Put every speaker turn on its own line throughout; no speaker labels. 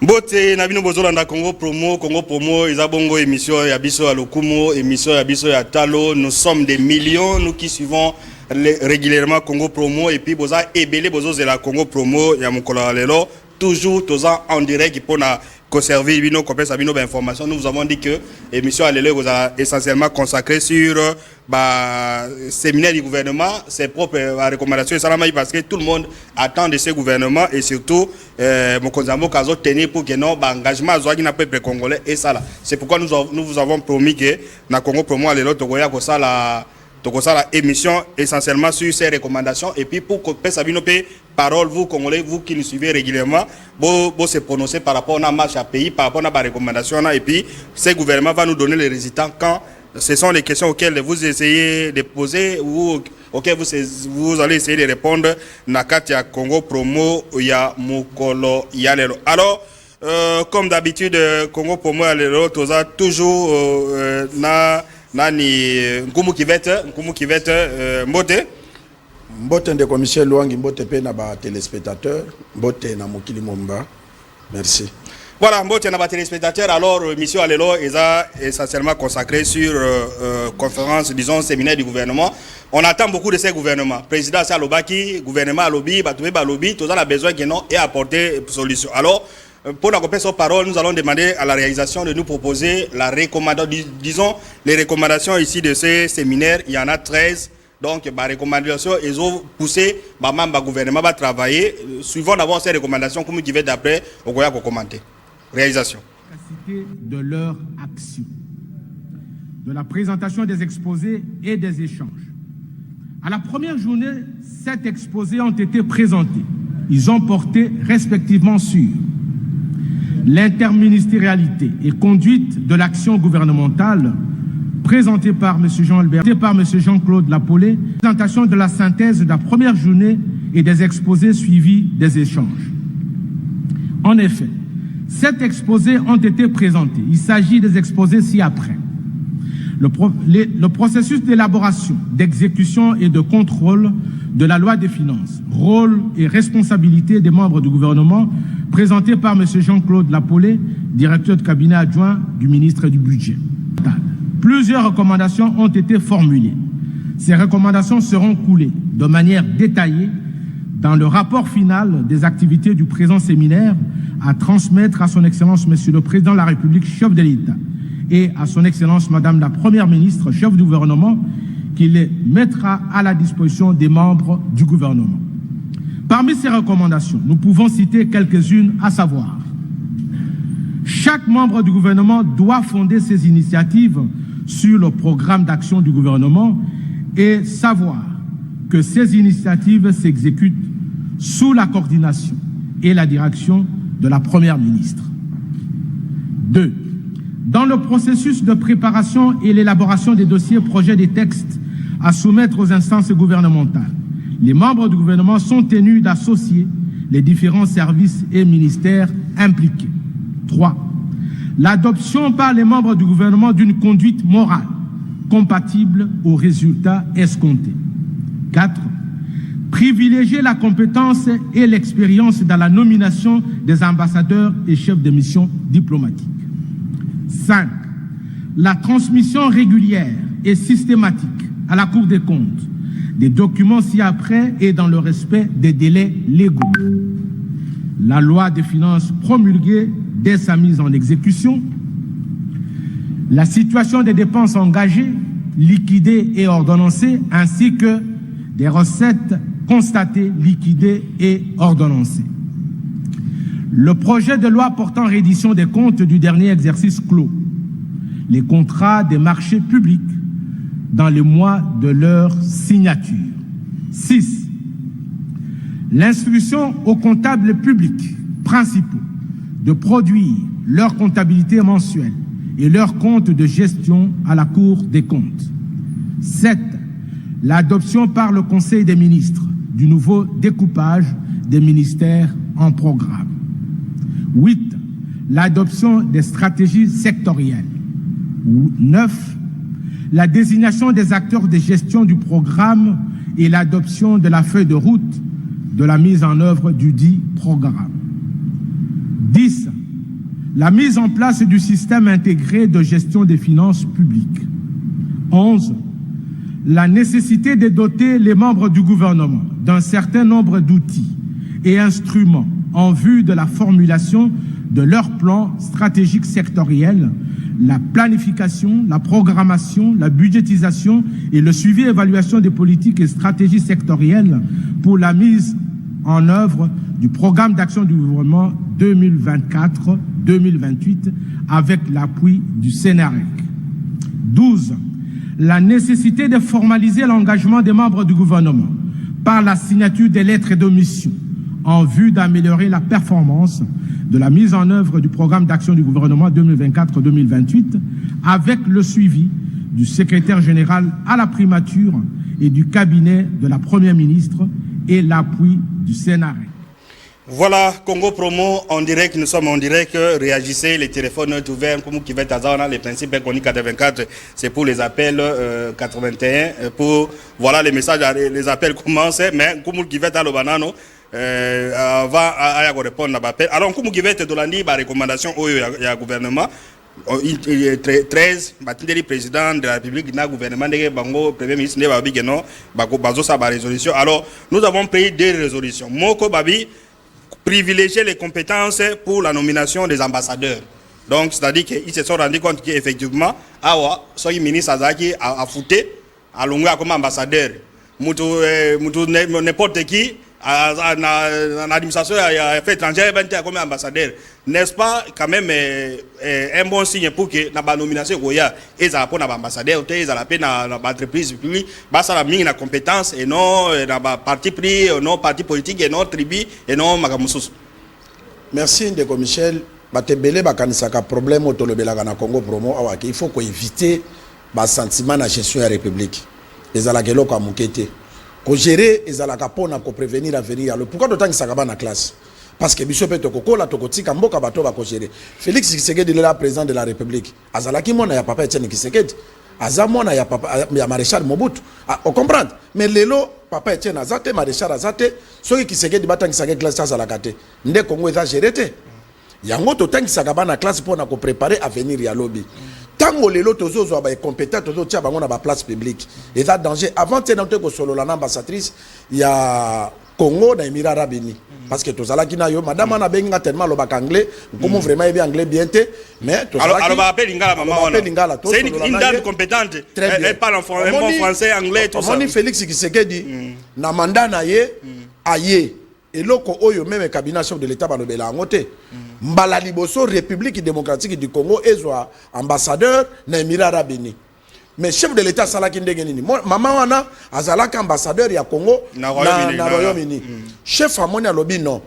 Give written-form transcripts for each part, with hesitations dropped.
Mbote na bino bozolanda Congo Promo, Isabongo émission ya biso ya Lokumo, émission ya biso ya Talo. Nous sommes des millions, nous qui suivons régulièrement Congo Promo, et puis boza ebele bozo la Congo Promo ya mukolo lelo toujours toza en direct pour na conserver bino complexe bino information. Nous vous avons dit que l'émission à lelo est essentiellement consacrée sur séminaire du gouvernement, ses propres recommandations et parce que tout le monde attend de ce gouvernement et surtout mon consambo kazo tenir pour que non engagement zoaki na peuple congolais et ça là. C'est pourquoi nous vous avons promis que na Congo Promo à lelo tokoya ko ça la émission essentiellement sur ces recommandations et puis pour que Sabino P parole vous Congolais vous qui nous suivez régulièrement vous se prononcer par rapport à la marche à pays par rapport à la recommandation et puis ce gouvernement va nous donner les résultats quand ce sont les questions auxquelles vous essayez de poser ou auxquelles vous allez essayer de répondre na Katia Congo Promo ya mukolo ya lelo. Alors comme d'habitude Congo Promo ya lelo toza toujours nani Nkumu Kivete
Mbote de commissaire Luangi Mbote pe na ba téléspectateurs Mbote na Mokili Momba. Merci.
Voilà, Mbote na ba téléspectateurs. Alors mission Alelo est essentiellement consacrée sur conférence, disons séminaire du gouvernement. On attend beaucoup de ces gouvernements. Président Salobaki, gouvernement Alobi, Batoué Balobi, tous a besoin qu'ils n'ont et apporter solution. Alors pour la compétition parole, nous allons demander à la réalisation de nous proposer la recommandation, disons les recommandations ici de ces séminaires. Il y en a 13. Donc, les recommandations, ils ont poussé le gouvernement à travailler. Suivant d'abord ces recommandations, comme tu veux d'après, on va commenter. Réalisation.
De leur action, de la présentation des exposés et des échanges. À la première journée, 7 exposés ont été présentés. Ils ont porté respectivement sur l'interministérialité et conduite de l'action gouvernementale présentée par M. Jean-Claude Lapolé, présentation de la synthèse de la première journée et des exposés suivis des échanges. En effet, 7 exposés ont été présentés. Il s'agit des exposés ci-après. Le processus d'élaboration, d'exécution et de contrôle de la loi des finances, rôle et responsabilité des membres du gouvernement, présenté par M. Jean-Claude Lapolé, directeur de cabinet adjoint du ministre du Budget. Plusieurs recommandations ont été formulées. Ces recommandations seront coulées de manière détaillée dans le rapport final des activités du présent séminaire à transmettre à son Excellence Monsieur le Président de la République, chef de l'État, et à son Excellence Madame la Première ministre, chef du gouvernement, qui les mettra à la disposition des membres du gouvernement. Parmi ces recommandations, nous pouvons citer quelques-unes, à savoir: chaque membre du gouvernement doit fonder ses initiatives sur le programme d'action du gouvernement et savoir que ces initiatives s'exécutent sous la coordination et la direction de la Première ministre. 2. Dans le processus de préparation et l'élaboration des dossiers projets des textes à soumettre aux instances gouvernementales, les membres du gouvernement sont tenus d'associer les différents services et ministères impliqués. 3. L'adoption par les membres du gouvernement d'une conduite morale compatible aux résultats escomptés. 4. Privilégier la compétence et l'expérience dans la nomination des ambassadeurs et chefs de mission diplomatiques. 5. La transmission régulière et systématique à la Cour des comptes des documents ci-après et dans le respect des délais légaux. La loi des finances promulguée dès sa mise en exécution. La situation des dépenses engagées, liquidées et ordonnancées, ainsi que des recettes constatées, liquidées et ordonnancées. Le projet de loi portant reddition des comptes du dernier exercice clos. Les contrats des marchés publics dans les mois de leur signature. 6. L'instruction aux comptables publics principaux de produire leur comptabilité mensuelle et leur compte de gestion à la Cour des comptes. 7. L'adoption par le Conseil des ministres du nouveau découpage des ministères en programme. 8. L'adoption des stratégies sectorielles. 9. La désignation des acteurs de gestion du programme et l'adoption de la feuille de route de la mise en œuvre du dit programme. 10. la mise en place du système intégré de gestion des finances publiques. 11. La nécessité de doter les membres du gouvernement d'un certain nombre d'outils et instruments en vue de la formulation de leurs plans stratégiques sectoriels, la planification, la programmation, la budgétisation et le suivi et évaluation des politiques et stratégies sectorielles pour la mise en œuvre du programme d'action du gouvernement 2024-2028 avec l'appui du Sénarec. 12. La nécessité de formaliser l'engagement des membres du gouvernement par la signature des lettres de mission en vue d'améliorer la performance de la mise en œuvre du programme d'action du gouvernement 2024-2028 avec le suivi du secrétaire général à la primature et du cabinet de la Première ministre et l'appui du Sénat.
Voilà, Congo Promo en direct, nous sommes en direct, réagissez, les téléphones sont ouverts, comme qui va être à les principes qu'on dit 84, c'est pour les appels 81, pour, voilà, les messages, les appels commencent, mais comme qui va être à l'Obanano, avant à répondre à l'appel. Alors, comme qui va être de la recommandation au gouvernement, 13, le président de la République, le gouvernement, le premier ministre, la résolution. Alors, nous avons pris des résolutions. Moko Babi, privilégier les compétences pour la nomination des ambassadeurs. Donc, c'est-à-dire qu'ils se sont rendus compte qu'effectivement, ce ministre Azaki a fouté à Lunga comme ambassadeur. N'importe qui, en administration affaires étrangères, comme ambassadeur. N'est-ce pas quand même un bon signe pour que la nomination Goya et ça pour l'ambassadeur, ils ont la peine dans l'entreprise publique, ça a mis la compétence et non dans parti pris, non parti politique et non tribu et non magamusus.
Merci Ndeko Michel. Batebele bakanisaka problème au tolobelaka na Congo Promo awaki il faut qu'on éviter ba sentiment na gestion de la République. Les alakelo kwa mukete. Ko gérer les alaka pona ko prévenir l'avenir. Pourquoi d'autant que ça va na classe? Parce que Bishop Tokokola Tokotika Mboka bato ba ko gérer. Félix Tshisekedi est le président de la République. Azalaki mona ya papa Etienne Tshisekedi. Azamona ya papa ya maréchal Mobutu. On comprend. Mais lelo papa Etienne Azate maréchal Azate soki Tshisekedi batangisaka classe azalakate. Nde Congo eza géré. Yango totangisaka bana classe pour na ko préparer avenir ya lobby. Tango lelo tozo zo ba compétent tozo tia bango na ba place publique. Et ça danger avant tenante ko solo la ambassadrice ya Congo na Émirats Arabes Unis. Parce que tozala ki na yo madame na benga tellement lo bak anglais, comme vraiment bien anglais bien té, mais tozala
alors ba appel lingala maman wana. C'est une dame compétente. Elle parle en français, anglais tout ça.
On Félix Tshisekedi na mandat na ye aye eloko oyo même cabinet chef de l'état banobela ngote. Mbala liboso République démocratique du Congo ezwa ambassadeur na Émirats Arabes Unis. Mais chef de l'état salaki ndenge nini? Maman wana azalaka ambassadeur ya Congo na Royaume-Uni. Chef amoni alobi non.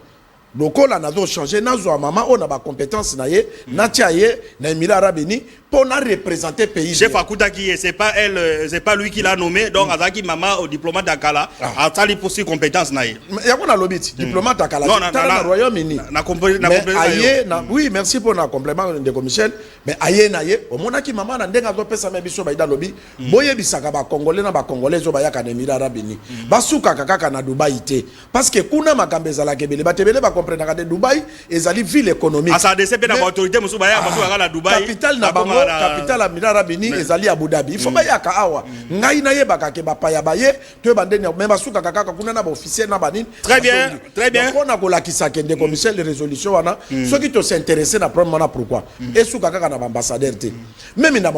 Lokola nazo changer nazo maman on a ba compétence na ye na tia ye na Émirats Arabes Unis pour na représenter pays.
Chef Akuta qui c'est pas elle, c'est pas lui qui l'a nommé, donc azaki maman au diplomate d'Akala a tali pour ses compétences na ye.
Ya ko na lobiti diplomate d'Akala na Royaume-Uni. Oui, merci pour na complément de Michel, mais aye na ye o monaki maman na ndenga zo pesa me biso ba ida lobi boye bisaka ba congolais na ba congolais zo ba ya ka na Émirats Arabes Unis. Basuka kaka na Dubai te parce que kuna makambeza la kebele batebele ba comprendre que Dubai ezali ville économique.
Ça décède dans l'autorité musu ba ya basuka la Dubai.
Capitale na bango capitale à Émirats Arabes Unis ezali Abu Dhabi. Il faut ba ya ka awa. Ngai na ye baka ke ba pa ya baye to bandeni même basuka kaka kuna na ba officiel na banini.
Très bien, très bien.
On a la kisaka de commissaire de résolution wana ceux qui te s'intéresser na problème na pourquoi. Et sous kaka na ambassadeur te. Même na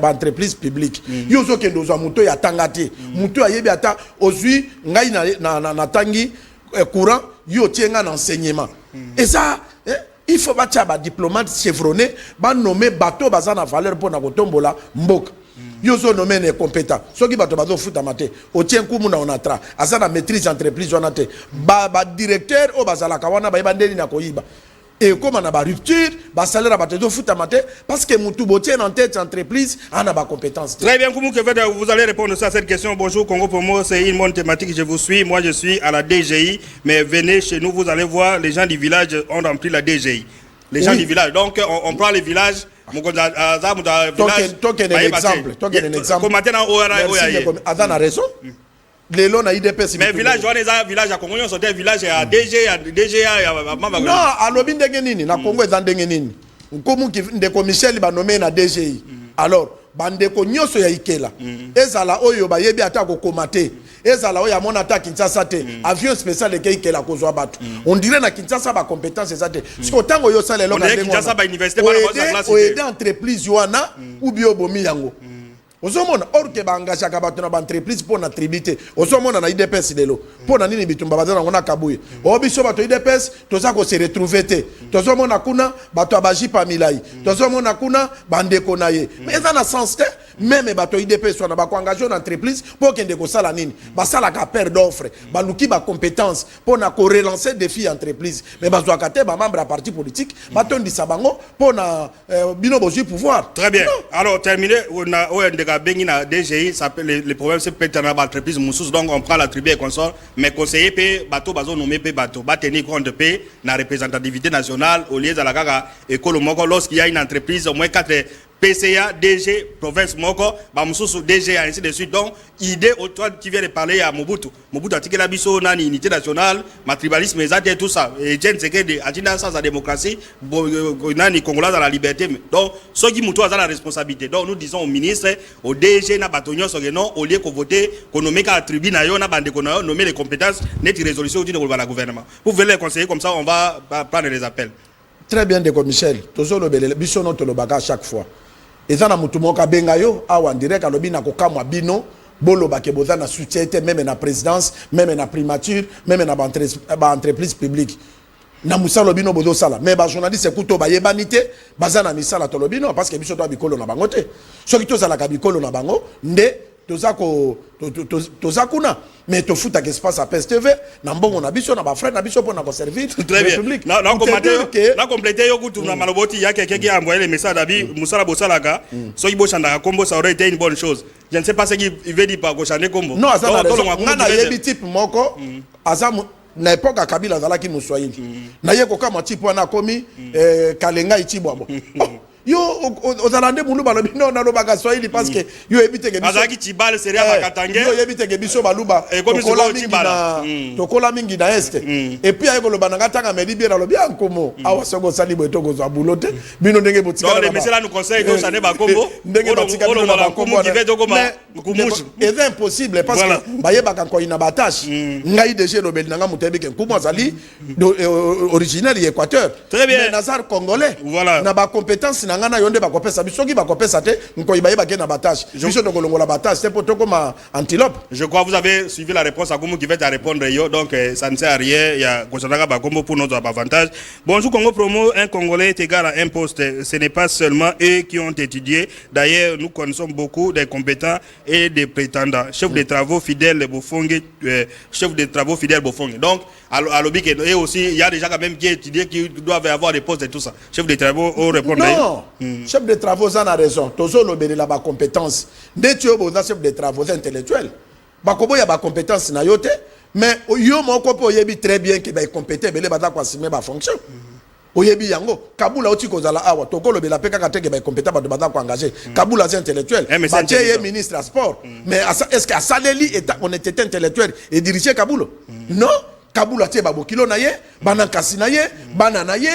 entreprise publique. Yo zo kendo za muto ya tangati. Muto ayebi ata ozui ngai na tangi courant yo tienga enseignement. Et ça il faut battre ba diplomate chevronné ba nommer bateau bazana valeur pour na kotombola mboka. Yo zo nommé ne compétent. Soki bato bazo futa mate o tien kumu na onatra azana maîtrise entreprise wana te ba directeur o bazala kawana ba bandeli na koyiba. Et comme on a une rupture, le salaire va être foutu à mater parce que Moutou Botier en tête entreprise a des compétences.
Très bien, vous allez répondre à cette question. Bonjour Congo Promo, c'est une bonne thématique, je vous suis. Moi je suis à la DGI, mais venez chez nous, vous allez voir, les gens du village ont rempli la DGI. Les gens du village, donc on prend les villages.
Toi, un exemple. Adana a raison. lelo na IDPS
mais village on est village à Congo on sortait village à DG à
non alobi ndenge nini na Congo eza ndenge nini nkomu ki ndeko Michel ba nommé na DGI alors bandeko nyoso ya ikela ezala oyo ba yebi ata ko komate ezala oyo amona ata Kinshasa te avion spécial ke ikela kozwa batu on dirait na Kinshasa ba compétence ezate siko tango yo sala eloko
ndenge Kinshasa ba université ba na classe
o aider entreprise wana ou bio bomi yango ozomona or ke ba engagé ka bato na ba entreprise pour na tribité ozomona na IDPS lelo pour na nini bitumba bazana ngona kabuye o biso bato IDPS toza ko se retrouver te tozomona kuna bato abajipa milai tozomona kuna bandeko na ye mais eza na sens te même bato IDPS wana ba ko engagé na entreprise pour kende ko sala nini ba sala ka perte d'offre ba luki ba compétence pour na ko relancer défi entreprise mais bazwa ka te ba membre à parti politique bato ndisa bango pour na bino bozu pouvoir.
Très bien. Alors terminé on a Bengi na DGI, les problèmes c'est peut-être dans l'entreprise Moussous, donc on prend la tribu et consort, mais conseiller paye bateau, bazo nommé paye bateau, ba tenir compte de paye na représentativité nationale au lieu de la gaga école moko lorsqu'il y a une entreprise au moins 4 PCA, DG, province moko, ba Moussous DG ainsi de suite. Donc idée au toi qui vient de parler à Mobutu a tiqué la biso na unité nationale, ma tribalisme et tout ça. Et Jen c'est de agenda sans la démocratie, nani Congolais dans la liberté. Donc ceux qui moutou a la responsabilité. Donc nous disons au ministre, au DG na batonyo sogeno au lieu qu'on vote qu'on nomme la tribune na yo na bande qu'on nomme les compétences net résolution au la gouvernement. Vous voulez les conseiller comme ça on va prendre les appels.
Très bien de Michel. Tozo lo belele biso no to lo baka chaque fois. Ezana mutu moka benga yo awa direct alobi na kokamwa bino bolo bake boza na soutien même na présidence même na primature même na ba entreprise publique na musalo bino bozo sala mais ba journaliste kuto ba yebanité bazana misala to lobino parce que biso to bikolo na bango te soki to sala ka bikolo na bango nde toza kuna mais to futa que espace à PSTV na mbongo na biso na ba frère na biso pour na ko servir
très bien na compléter yo kutu na maloboti ya quelqu'un qui a envoyé les messages d'abi musala bosalaka soki bo chanda kombo ça aurait été une bonne chose je ne sais pas ce qu'il veut dire par ko chanda kombo
non ça na yebi type moko azamu na époque à Kabila zalaki muswahili na ye ko kama type wana komi kalenga itibwabo yo ozalande mulu balobi non na lobaka swahili parce que yo ebite ke biso
azaki tibale seria bakatange
yo ebite ke biso baluba tokola mingi na este et puis ayeko loba nanga tanga medi bien lobi ankomo awa soko sali boto ko zabulote bino ndenge botika
donc les messieurs là nous conseillent de changer ba kombo
ndenge botika bino ba kombo
qui fait dokoma kumushu
c'est impossible parce que bayeba ko ina batache ngai déjà lobeli nanga mutebi ke kumo azali originaire d'Équateur
très bien
mais nazar congolais
voilà
na ba compétence nangana yonde bakopesa bisoki bakopesa te nkoyi baye bakena batage biso to kolongola batage c'est pour to comme antilope.
Je crois vous avez suivi la réponse à Goumou qui va te répondre yo donc ça ne sert à rien il y a Koshanaka Bakombo pour notre avantage. Bonjour Congo Promo, un Congolais est égal à un poste. Ce n'est pas seulement eux qui ont étudié. D'ailleurs nous connaissons beaucoup des compétents et des prétendants. Chef de travaux fidèle Bofongue, chef de travaux fidèle Bofongue. Donc à l'objet et aussi il y a déjà quand même qui étudié qui doivent avoir des postes et tout ça. Chef de travaux au répondre.
Non. Chef de travaux en a raison. Tozo lobele la ba compétence. Ndetio boza chef de travaux intellectuels. Bakobo ya ba compétence na yote, mais yo moko po yebi très bien que ba compétent belé bata kwa simer ba fonction. Oyebi yango Kabula oti kozala awa toko lobela peka kateke ba compétent ba bata kwa engagé. Kabula c'est intellectuel. Ba tie ministre à sport. Mais est-ce que Saleli est honnêteté intellectuelle et diriger Kabula? Non, Kabula tie ba bokilo na ye, bana kasi na ye, bana na ye.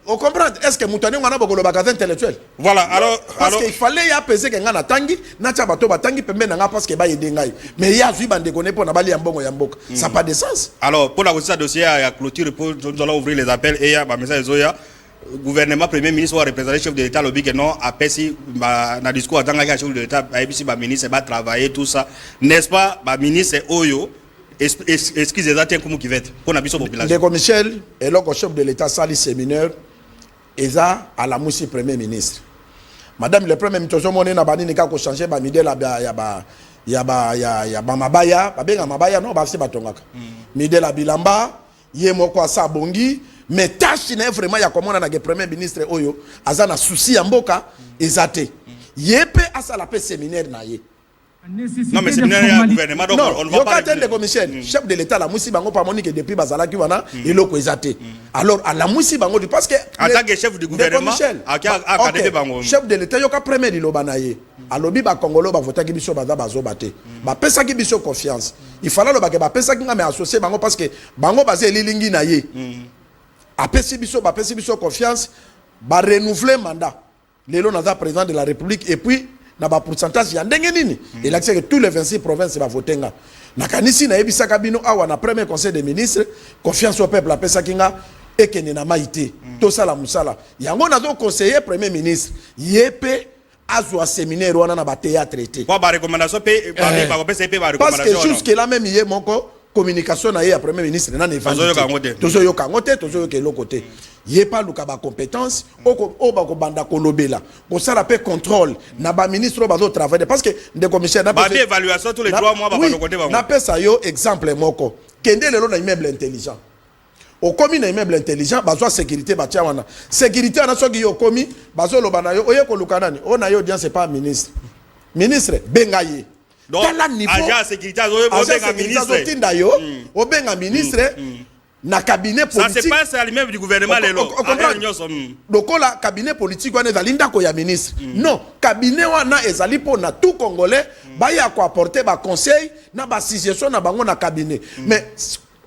On comprend. Est-ce que Moutane wana bokolo bakaza intellectuel?
Voilà. Alors
parce qu'il fallait y apaiser que ngana tangi na cha bato batangi pembe na nga parce que ba yede ngai. Mais il y a vu bande connaît pour na bali ya mbongo ya mboka. Ça pas de sens.
Alors pour la question dossier à clôture pour nous allons ouvrir les appels et il y a ba message zoya gouvernement premier ministre ou représentant chef de l'état lobby que non après si na discours atanga ka chef de l'état ba si ba ministre va travailler tout ça. N'est-ce pas ba ministre Oyo excusez les attentes comme qui va être pour la population.
Ndeko Michel et le chef de l'état sali séminaire eza à la moussi premier ministre. Madame le premier ministre moni na bani nika ko changer ba midela ya ba mabaya ba benga mabaya non ba si batongaka. Midela bilamba ye moko asa bongi mais tâche na vraiment ya komona na ke premier ministre oyo aza na souci ya mboka ezate. Yepe asa la pe séminaire na ye.
Non, mais c'est un gouvernement, donc on ne va pas...
Non, chef de l'État, la moussi bango pas monique depuis Bazala qui wana, il a coisaté. Alors, à la moussi bango, parce que...
En tant que chef du gouvernement,
chef de l'État, il y a premier de l'Obanaye. Alors, il y a Congolo, il voter qui biso baza bazo bate. Ba pesa qui biso confiance. Il fallait le bague ba pesa qui nga associé bango parce que bango basé lilingi na ye. A pesi biso confiance, ba renouveler mandat. Lelo naza président de la République et puis na ba pourcentage ya ndenge nini. Il a dit que tous les 26 provinces va voter nga. Na kanisi na yebisa kabino awa na premier conseil des ministres, confiance au peuple a pesa kinga et que na maïté. Tout ça la musala. Yango nazo conseiller premier ministre. Yepe azwa séminaire wana na ba théâtre été.
Quoi ba recommandation pe ba recommandation.
Parce que jusque là même yé moko communication na ya premier ministre na évangile. Tozo yo kangote, tozo yo kelo côté. Yé pas luka ba compétence o ba ko banda ko lobela. Ko sala pe contrôle na ba ministre ba zo travailler parce que des commissaires na
ba évaluation tous les 3 mois ba ko côté ba.
Na pesa yo exemple moko. Kende lelo na immeuble intelligent. Au commis na immeuble intelligent bazo sécurité ba tia wana. Sécurité na soki yo commis bazo loba na yo oye ko luka nani. O na yo audience c'est pas ministre. Ministre bengaye.
Donc, agent sécurité,
au benga ministre, na cabinet politique.
Ça se passe à l'immeuble du gouvernement.
Donc, la cabinet politique, on est à l'inda ko ya ministre. Non, cabinet wana ezali po na tout congolais, ba ya ko apporter ba conseil na ba suggestion na bango na cabinet. Mais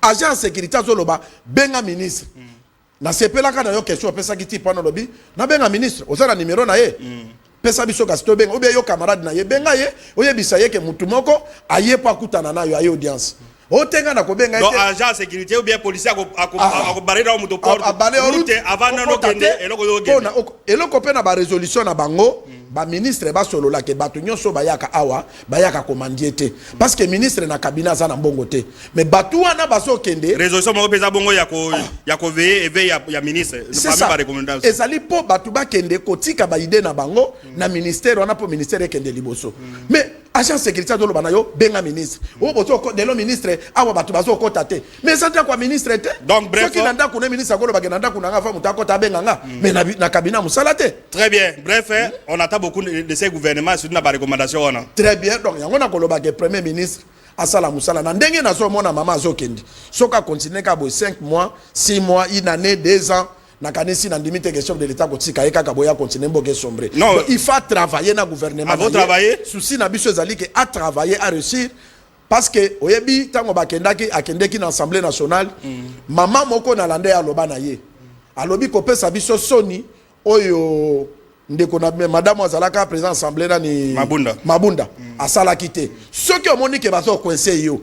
agent sécurité zoloba benga ministre. Na sepela ka na yo question pesa kiti pona lobi, na benga ministre, ozala numéro na ye. Pesa biso kasito benga obe yo camarade na ye benga ye oye bisaye ke mutu moko aye pa kutana na yo aye audience o tenga na ko benga
donc agent sécurité ou bien policier ako barrer au mutu porte avant non kende eloko yo
kende eloko pe na ba résolution na bango ba ministre ba solo la ke batu nyonso bayaka awa bayaka commandier parce que ministre na cabinet za na mbongo te mais batu wana baso kende
résolution mo pesa bongo ya ko veiller ya ministre
pas recommandation ezali po batu ba kende kotika ba idée na bango na ministère wana po ministère kende liboso mais agent sécurité de l'obana yo benga ministre o boto de lo ministre awa batu baso kota te mais ça quoi ministre te
donc bref
qui nanda kuna ministre ko lo bagenda kuna nga fa mutakota benga nga mais na cabinet musala te
très bien bref on attend beaucoup de ces gouvernements sur une recommandation.
Très bien, donc on a le premier ministre Asala Moussala. Nandenge na so mona mama Zokendi. Soka continue ka 5 mois, 6 mois, une année, 2 ans. Na kanisi na limite que chef de l'état kotika eka kaboya continue mboke sombre.
Non,
il faut travailler na gouvernement.
Faut travailler.
Souci na biso zali que à travailler à réussir parce que oyebi tango bakendaki akendeki na assemblée nationale, maman moko na lande ya loba na ye. Alobi ko pesa biso soni oyo ndeko na madame azalaka président assemblée ni Mabunda asala kité ceux qui ont moni que bazo coincé yo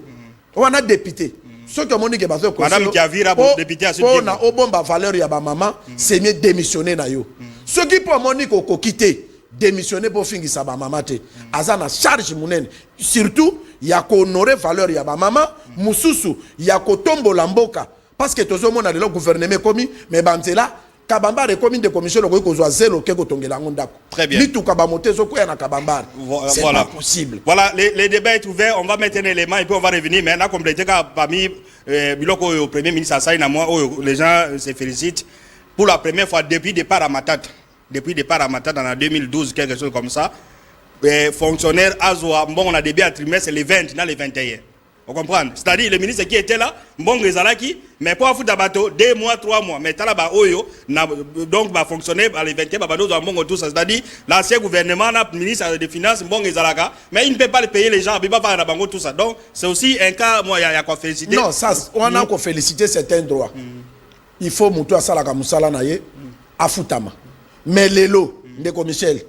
on a député ceux qui ont moni que bazo coincé
madame Kiavira député
assurer on a obomba valeur ya ba maman c'est mieux démissionner na yo ceux qui pour moni ko quitter démissionner pour fingisa ba maman te azana charge munene surtout ya ko honorer valeur ya ba maman mususu ya ko tombola mboka parce que tozo mona le gouvernement commis mais banzela Kabamba les communes de commission le ko zéro ke ko tongela ngondako.
Très bien.
Litu kabamote zo ko ya na kabamba. C'est
voilà.
Pas possible.
Voilà, les débats est ouvert, on va mettre un élément et puis on va revenir maintenant comme compléter parmi biloko au premier ministre Assai na moi les gens se félicitent pour la première fois depuis départ à Matata. Depuis départ à Matata en 2012 quelque chose comme ça. Fonctionnaire Azwa bon on a début à trimestre les 20 dans les 21. Vous comprenez? C'est-à-dire le ministre qui était là, bon Rezalaki, mais pour foutre bateau 2 mois, 3 mois, mais là bas oyo, donc va fonctionner à les 21 bateaux dans bon tout ça. C'est-à-dire l'ancien gouvernement, le ministre des Finances, bon Rezalaka, mais il ne peut pas payer les gens, il ne peut pas faire bango tout ça. Donc c'est aussi un cas, moi il y a quoi féliciter.
Non, ça, on a quoi féliciter certains droits. Il faut moutou à Salaka Moussala naye, à Foutama. Mais l'élo, Ndeko Michel,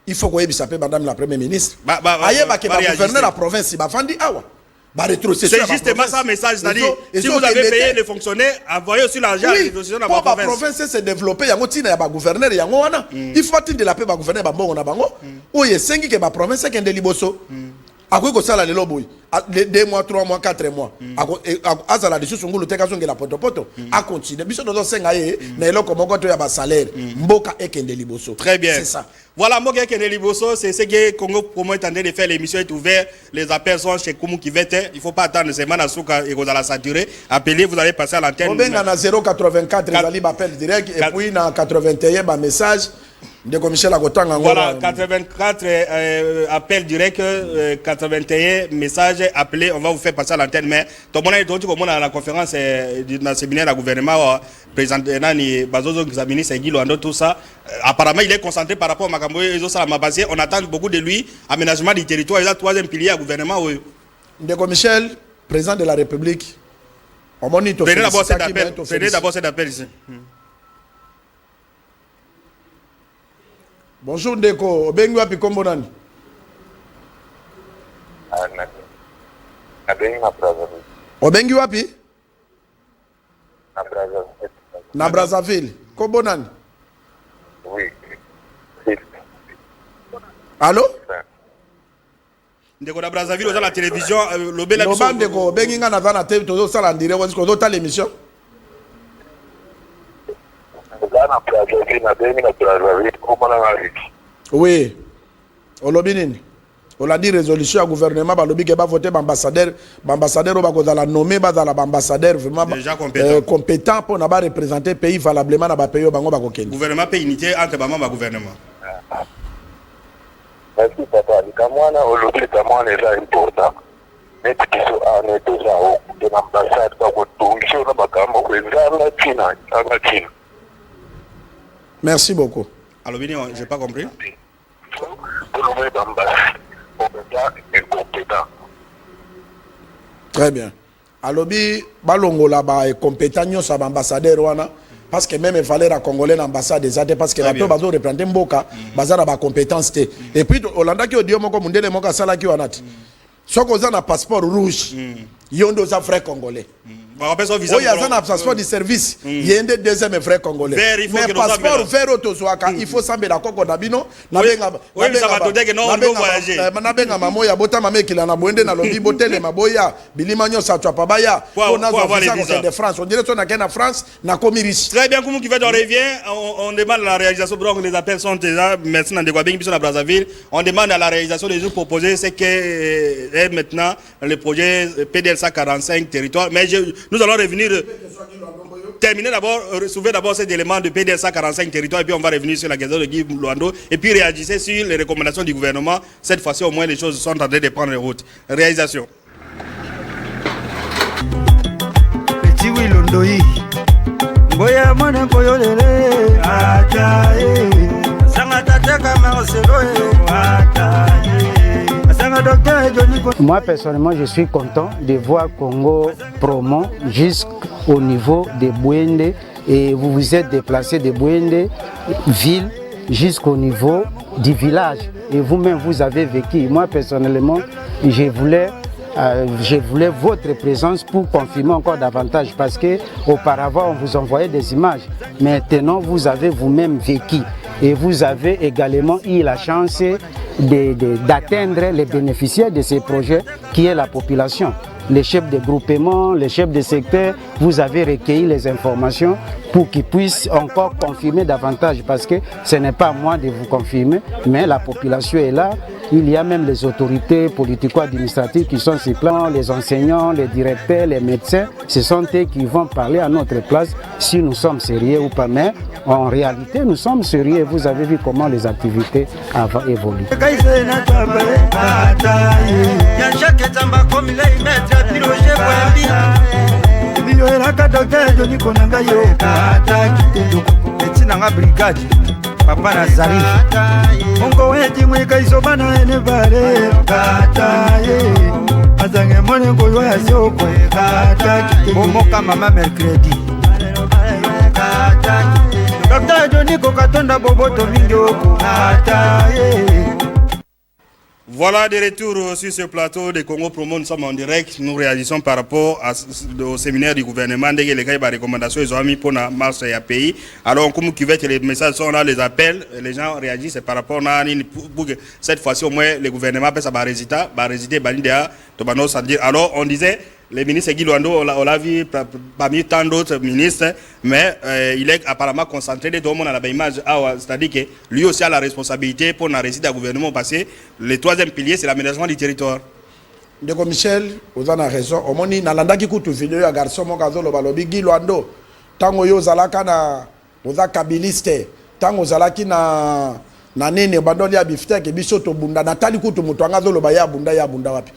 il faut qu'on ait bissapé madame la première ministre. Aïe, bah, que gouverneur la province, il va fandi awa.
C'est justement ça le message, c'est-à-dire si vous avez payé les fonctionnaires, envoyez aussi l'argent à la
province. Pour la province se développer, il y a un gouverneur, il faut attendre de la paix, gouverneur, il y a 5 qui est la province qui est de Liboso. À quoi ça la lelo boy 2 mois 3 mois 4 mois à ça la dessus son goulou teka zonge la poto à continuer biso dozo senga ye na eloko moko to ya ba salaire mboka ekende liboso.
Très bien,
c'est ça.
Voilà, mboka ekende liboso, c'est ce que Congo Promo est en train de faire. L'émission est ouverte, les appels sont chez Koumou qui vete, il faut pas attendre semaine à souka et vous allez saturer. Appelez, vous allez passer à l'antenne.
On ben na 084 les ali appel direct et puis na 81 ba message Ndeko Michel Akotanga.
Voilà, 84 appels directs, 81 messages appelés. On va vous faire passer à l'antenne. Mais tout le monde est tout comme on a la conférence du séminaire du gouvernement présenté Nani Bazozo Xamini Segui Luando tout ça. Apparemment, il est concentré par rapport à Makambo et Zosalama Basé. On attend beaucoup de lui. Aménagement du territoire, il a troisième pilier au gouvernement.
Ndeko Michel, président de la République.
Prenez d'abord cet appel ici.
Bonjour Ndeko, obengi wapi kombo nani? Obengi wapi? Na Brazzaville. Kombo nani?
Oui.
Allô?
Ndeko na Brazzaville, on a la télévision, l'obé
Ndeko, obengi nga na vana tv tozo sala ndire wonzi ko ta l'émission. Oui. Olobinini. On a dit résolution à gouvernement balobi ke ba voter ambassadeur ba ko la nommer ba la ambassadeur vraiment compétent pour na ba représenter pays valablement na ba pays bango ba ko kende.
Gouvernement pays unité entre ba membre gouvernement.
Merci papa, likamwana olobi likamwana est important. Mais tu on est déjà au de l'ambassade kwa kutungisha na bakamba kwenzala China.
Merci beaucoup.
Alors, je n'ai pas compris.
Très bien. Alobi balongola ba compétent nyo sa ambassadeur wana parce que même il fallait la congolais l'ambassade des AT parce que la to bazo représenter mboka bazana ba compétence té et puis Hollanda ki odio moko mundele moko sala ki wanati soko za na passeport rouge yondo za vrai congolais. Oui, il y a un passeport de service. Il y a un deuxième vrai congolais. Mais passeport vert autozoaka, il faut s'embêter la coco d'abino.
Oui, ça va te dire que non, on peut voyager.
Nabenga mamoya bota mame kila na boende na lobi botele maboya bilimanyo sa pabaya. On a visa de France. On dirait qu'on a qu'en France, na komi riche.
Très bien, comme qui fait on revient, on demande la réalisation. Donc les appels sont déjà maintenant de Guabing à Brazzaville. On demande à la réalisation des jours proposés, c'est que maintenant le projet PDLSA 45 territoire. Mais nous allons revenir, terminer d'abord, soulever d'abord cet élément de PDLSA 45 territoires et puis on va revenir sur la question de Guy Luando et puis réagir sur les recommandations du gouvernement. Cette fois-ci, au moins, les choses sont en train de prendre route. Réalisation.
Petit Wilondoi, Boya Mona Koyolele, Ataye, Sangatata Kamaroseloe, Ataye.
Moi personnellement je suis content de voir Congo Promo jusqu'au niveau de Bouende et vous vous êtes déplacé de Bouende ville jusqu'au niveau du village et vous-même vous avez vécu. Moi personnellement je voulais votre présence pour confirmer encore davantage parce que auparavant on vous envoyait des images. Maintenant vous avez vous-même vécu et vous avez également eu la chance d'atteindre les bénéficiaires de ces projets qui est la population. Les chefs de groupement, les chefs de secteur, vous avez recueilli les informations pour qu'ils puissent encore confirmer davantage parce que ce n'est pas moi de vous confirmer, mais la population est là. Il y a même les autorités politico-administratives qui sont sur plan, les enseignants, les directeurs, les médecins. Ce sont eux qui vont parler à notre place si nous sommes sérieux ou pas. Mais en réalité, nous sommes sérieux et vous avez vu comment les activités avaient évolué.
Papa Nazari, Mongo weti mwika isobana ene vale Kataye, azange mone koyo ya soko Kataye, Omoka mama mercredi Dr. Johnny Kokatonda Boboto Mingyoko Kataye.
Voilà de retour sur ce plateau de Congo Promo, nous sommes en direct, nous réagissons par rapport au séminaire du gouvernement, dès que les cas de recommandations, ils ont mis pour la marche et à pays. Alors, comme les messages sont là, les appels, les gens réagissent par rapport à pour que cette fois-ci au moins le gouvernement peut résister, sans dire. Alors, on disait, le ministre Guy Luando, on l'a vu parmi tant d'autres ministres, mais il est apparemment concentré de tout le monde à la image, c'est-à-dire que lui aussi a la responsabilité pour la résidence du gouvernement parce que le troisième pilier, c'est l'aménagement du territoire.
Ndeko Michel, vous avez raison. Au moins, nalanda ki kutu vidéo ya garçon mo kazolo balobi Guy Luando. Tango yo zalaka na oza kabiliste. tango zalaki na nene bandoli ya bifteke biso to bunda natali kutu mutu anga zoloba ya bunda wapi.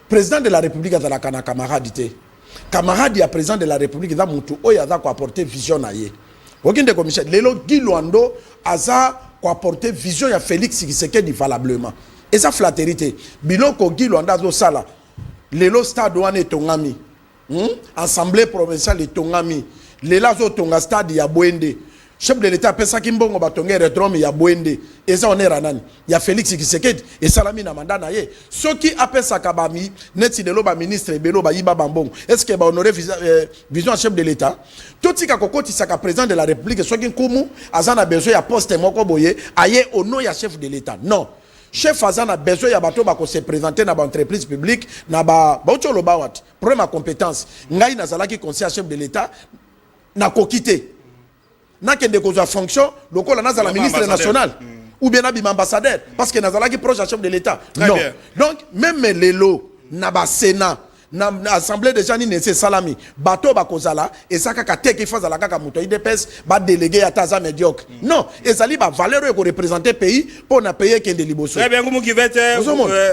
Président de la République azalaka na camarade te. Camarade ya président de la République za mutu oyo aza ko apporter vision na ye. Okinde ko Michel lelo Guy Luando aza ko apporter vision ya Félix Tshisekedi valablement. Et ça flatérité. Biloko Guy Luando azo sala. Lelo stade wana etongami. Assemblée provinciale etongami. Lela zo tonga stade ya Bwende. Chef de l'État pesa kimbongo batonge retrom ya Bwende. Eza onera nani? Ya Félix Tshisekedi et salami na mandat na ye. Soki apesa kabami neti de loba ministre belo ba yiba bambongo. Est-ce que ba honorer vision chef de l'État? Toti ka kokoti saka président de la République soki nkumu azana besoin ya poste moko boye aye au nom ya chef de l'État. Non. Chef azana besoin ya bato ba ko se présenter na ba entreprise publique na ba ocholo bawat. Problème à compétence. Ngai nazalaki conseiller chef de l'État na kokite. Na kende kozwa fonction lokola nazala ministre national ou bien na bima ambassadeur parce que nazala ki proche chef de l'État. Non. Bien. Donc même lelo na ba Sénat na assemblée des gens ni nese salami bato ba kozala et ça kaka teke fazala kaka muto IDPS ba délégué à taza médiocre. Non, et ça li ba valeur ko représenter pays pour na payer kende liboso.
Très bien ngumu kivete.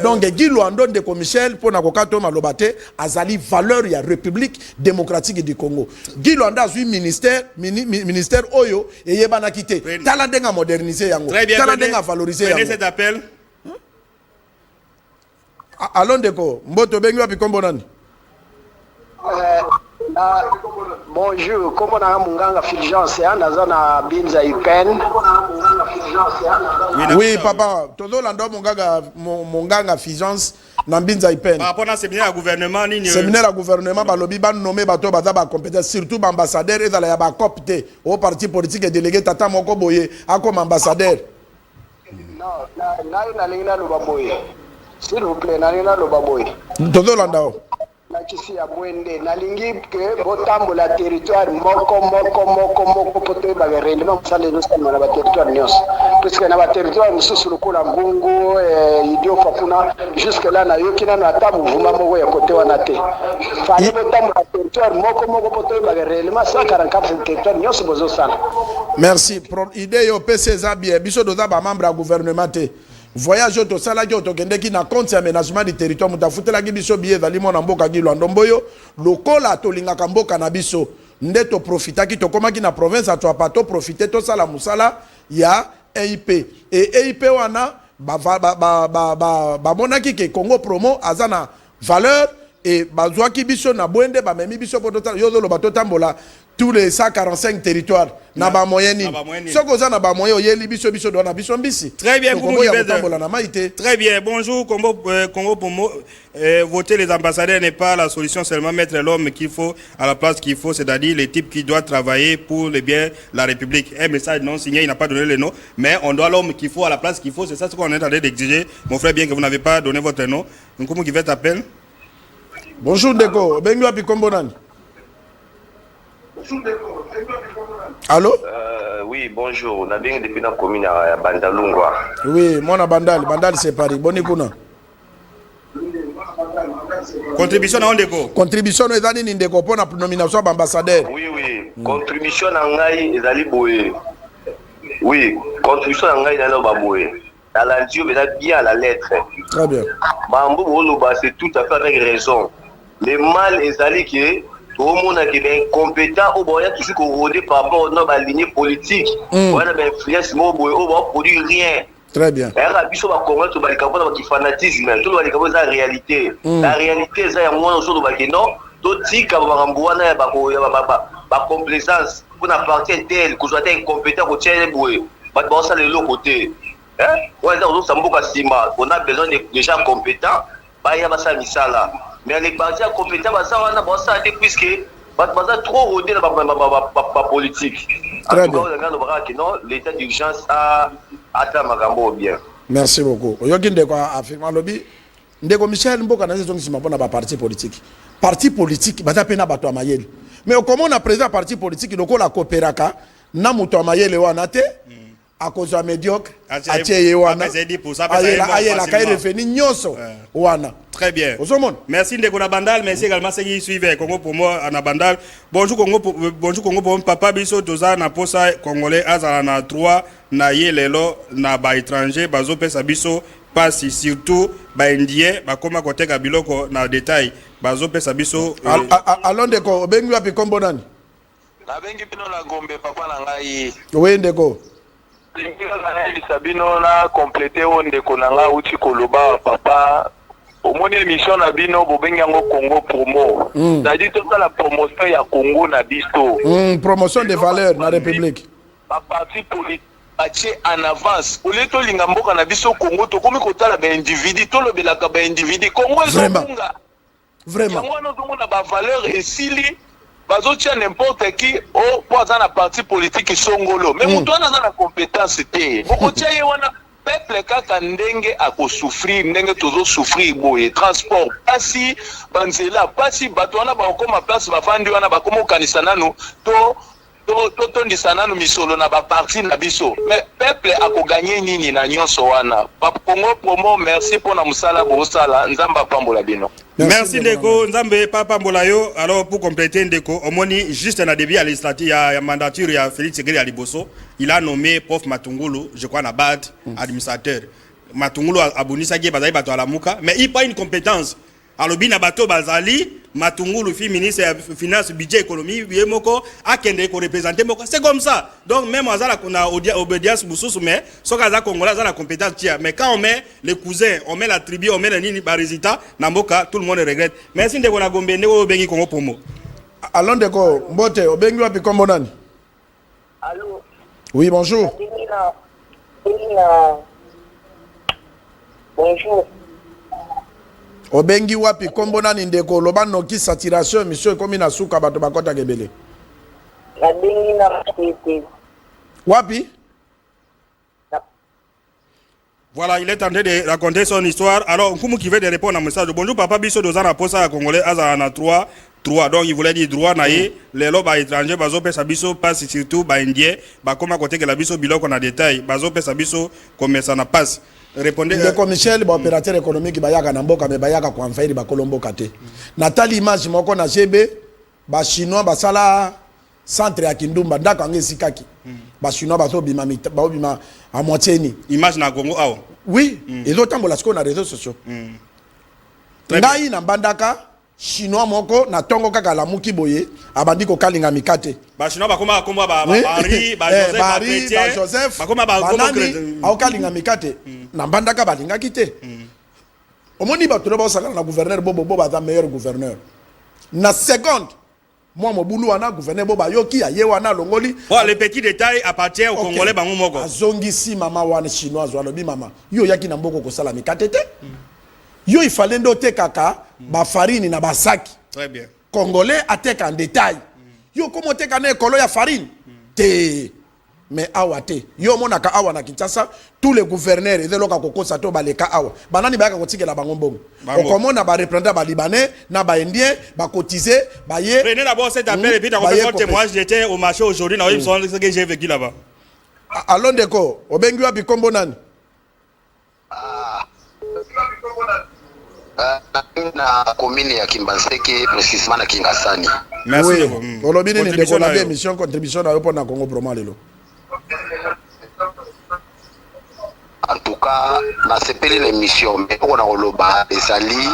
Donc Guy Luando de Michel pour na kokato malobate azali valeur ya République démocratique du Congo. Guy Luando a eu ministère oyo et yebana kité. Tala ndenga moderniser yango. Tala ndenga valoriser yango.
Prenez cet appel.
Allons Ndeko, mboto bengi wapi kombo nani?
Bonjour, comment on a Munganga Fulgence, na Binza Ipen.
Oui, papa, todo lando Munganga Fulgence na Binza Ipen.
Par rapport à séminaire à gouvernement ni
séminaire à gouvernement balobi ban nommé bato baza ba compétence surtout ba ambassadeur et la ba copte au parti politique et délégué tata moko boye a comme ambassadeur.
Non, na lingina lo baboye. S'il vous plaît, nalina lo baboye.
Todo lando.
Na kisi ya Bwende nalingi ke botambola territoire moko poto ba rendement sale no sama na ba territoire nyos parce que na ba territoire mususu lokola Ngungu idio fakuna jusque là na yokina na tabu vuma moko ya côté wana te fali botambola territoire moko poto ba rendement 144 territoire nyos bozo sana.
Merci. Idée yo PC za bien biso doza ba membre à gouvernement te. Voyage to sala ki otokende ki na compte aménagement du territoire mutafutela ki biso biye zali mona mboka Guy Luando mboyo lokola to lingaka mboka na biso nde to profita ki to koma ki na province to apato profiter to sala musala ya EIP et EIP wana ba monaki ke Congo Promo azana valeur et bazwa ki biso na Bwende ba memi biso poto yozo lo bato tambola tous les 145 territoires na ba moyenne soko za na ba moyen oyeli biso do na biso mbisi.
Très bien,
très
bien. Bonjour Congo Promo. Voter les ambassadeurs n'est pas la solution, seulement mettre l'homme qu'il faut à la place qu'il faut, c'est-à-dire les types qui doivent travailler pour le bien de la République. Un message non signé, il n'a pas donné le nom, mais on doit l'homme qu'il faut à la place qu'il faut, c'est ça ce qu'on est en train d'exiger. Mon frère, bien que vous n'avez pas donné votre nom. Donc comment qui va t'appeler?
Bonjour Ndeko, bengi wapi kombo nani? Allô?
Oui, bonjour. On a bien depuis la commune à Bandalungwa.
Oui, moi à Bandal c'est Paris. Boni kuna.
Contribution à Ndeko.
Contribution est allée Ndeko pour la nomination d'ambassadeur.
Oui. Contribution à Ngai est allée boé. Oui, contribution à Ngai dans le boé. À la Dieu, mais bien à la lettre.
Très bien.
Bambou Woloba, c'est tout à fait avec raison. Les mal est allé que tout le monde est incompétent ou bien toujours corrodé par rapport à la ligne politique. On a une influence, on ne produit rien.
Très bien.
La fanatisme, tout le la réalité. La réalité, c'est un moment où non, tout ce qui est complaisance, pour la partie telle, que soit incompétent, que tu aies boué, ça de l'autre côté. On a besoin de gens compétents, il y a ça misala. Mais les partis compétents, ça a été puisque ça trop rodé dans la politique.
Très bien.
L'état d'urgence a atteint Magambo bien.
Merci beaucoup. Yogi Ndeko affirme lobby. Ndeko Michel Mboka na zongi sima pona ba parti politique. Parti politique bata pena bato amayele. Mais comment on a président parti politique loko la coopéraka na muto amayele wana te à cause de médiocre atie wana. Ayela kai refeni nyoso wana.
Très bien. Merci Ndeko na Bandal, merci également ceux qui suivent Congo pour moi à Bandal. Bonjour Congo pour papa biso toza na posa congolais azala na 3 na ye lelo na ba étranger bazopesa biso pasi surtout ba indien bakoma koteka biloko na détail bazopesa biso
alors ndeko obengi wapi kombo nani
nabengi bino na Gombe papa na ngai
we ndeko
bino na compléter o ndeko na nga uti koloba papa omoni émission na bino bobengi yango Congo promo c'est-à-dire toute la promotion ya Congo na biso
promotion des valeurs na république
ba parti politique atie en avance ole to linga mboka na biso Congo to komi kotala ba individu to lobelaka ba individu Congo ezonga vraiment yango no zomona ba valeur esili bazotia n'importe qui au poza na parti politique songolo mais mutu wana na compétence te bokotia ye wana peuple kaka ndenge akosouffrir ndenge tozo souffrir boye transport pasi banzela pasi bato wana bakoma place bafandi wana bakoma kanisa nanu to tondisa nanu misolo na ba parti na biso mais peuple akoganye nini na nyonso wana Congo promo merci pour na musala bosala nzamba pambola bino.
Merci ndeko nzambe papa mbola yo. Alors pour compléter ndeko omoni juste na début à législative ya mandature ya Félix Tshisekedi ya Liboso il a nommé prof Matungulu je crois na BAD administrateur Matungulu abonisa ki bazali bato alamuka mais il pas une compétence alobi na bato bazali Matungulu fi ministre ya finance budget économie yemoko akende ko représenter moko c'est comme ça donc même azala kuna obédience bususu mais soka za congolais za la compétence tia mais quand on met les cousins on met la tribu on met le nini ba résultat na mboka tout le monde regrette merci ndeko na Gombe ndeko obengi Congo promo
allons ndeko mbote obengi wapi kombo nani
allô
oui bonjour
bonjour
obengi wapi kombo nani ndeko loba noki saturation monsieur komi na suka bato bakota kebele
nabengi na tete
wapi
voilà il est en train de raconter son histoire alors Nkumu qui veut de répondre à message bonjour papa biso dozana posa ya congolais azana 3 donc il voulait dire droit naie les loba étrangers bazopesa biso passe surtout ba indien bakoma côté que la biso biloko na détail bazopesa biso commerce na passe répondez
ndeko Michel ba opérateur économique bayaka na mboka me bayaka kwa mfairi ba kolomboka te natali image moko na jebe ba chinois basala centre ya Kindumba ndako angesikaki ba chinois bazobima ba obima a moitié ni
image na Congo awo
oui ezo tambola siko na réseaux sociaux ngai na bandaka chinois moko na tongo kaka la muki boye abandi ko kalinga mikate
ba chinois bakoma komba ba Henri ba Joseph bakoma ba
nani au kalinga mikate na bandaka balinga kite omoni ba tolo ba sakala na gouverneur bobo ba meilleur gouverneur na seconde moi mobulu wana gouverneur boba yoki aye wana longoli
bon les petits détails appartiennent au Congolais bango moko
azongisi mama wana chinoise wana bi mama yo yaki na mboko ko sala mikate te yo il fallait ndote kaka ba farine na basaki
très bien
congolais ateka en détail yo komo teka na ekolo ya farine te mais awa te yo monaka awa na Kinshasa tous les gouverneurs ezeloka kokosa to baleka awa banani bayaka kotikela bango mbongo okomona ba représenter ba libanais na ba indien ba cotiser ba ye
prenez d'abord cet appel et puis t'as fait mon témoignage j'étais au marché aujourd'hui na ce que j'ai vécu là-bas
allons ndeko obengi wapi kombo nani
na commune ya Kimbanseke précisément na Kingasani.
Merci.
Oui. Olobi ni ndeko na émission contribution na yo pour na Congo promo lelo.
En tout cas, na sepeli l'émission mais on a oloba ezali